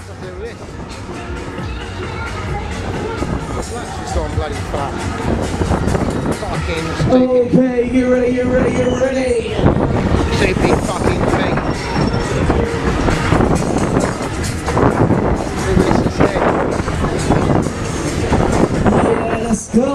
It's gone bloody flat. Fucking Okay, get ready, get ready, get ready. stupid fucking thing. Do this instead. Yeah, let's go.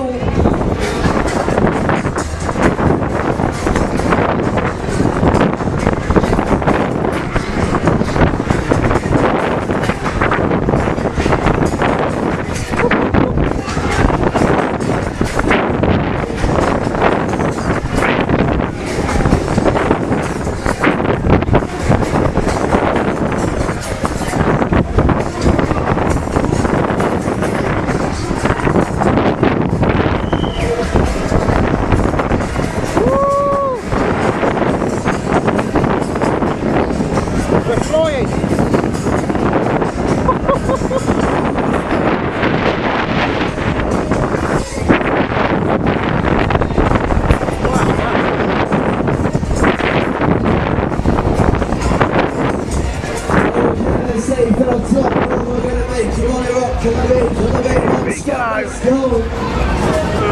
Let's go.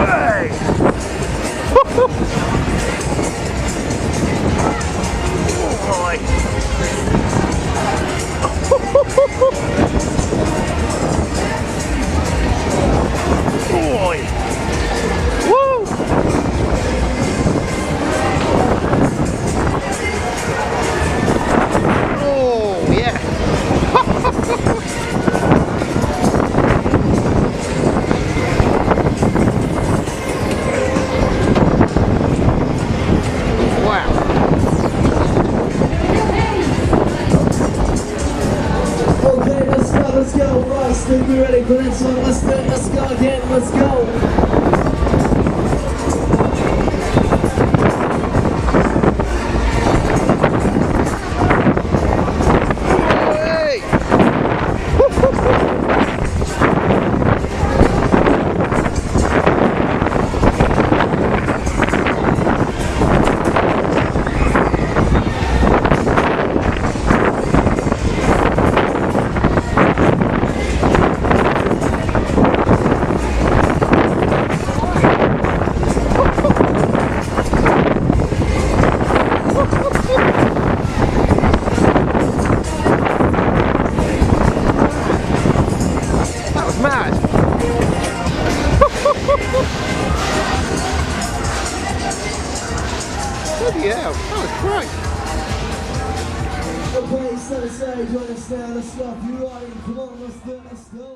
Hey! Boy. Boy. Woo! Oh, yeah. Let's go, right, Steve, be ready for this one, let's do it, let's go again, let's go. Mad. Bloody hell, that was great. Okay, so join us now, let's stop you riding, come on, let's do it, let's go.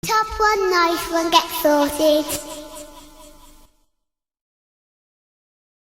Top one, nice one, get sorted.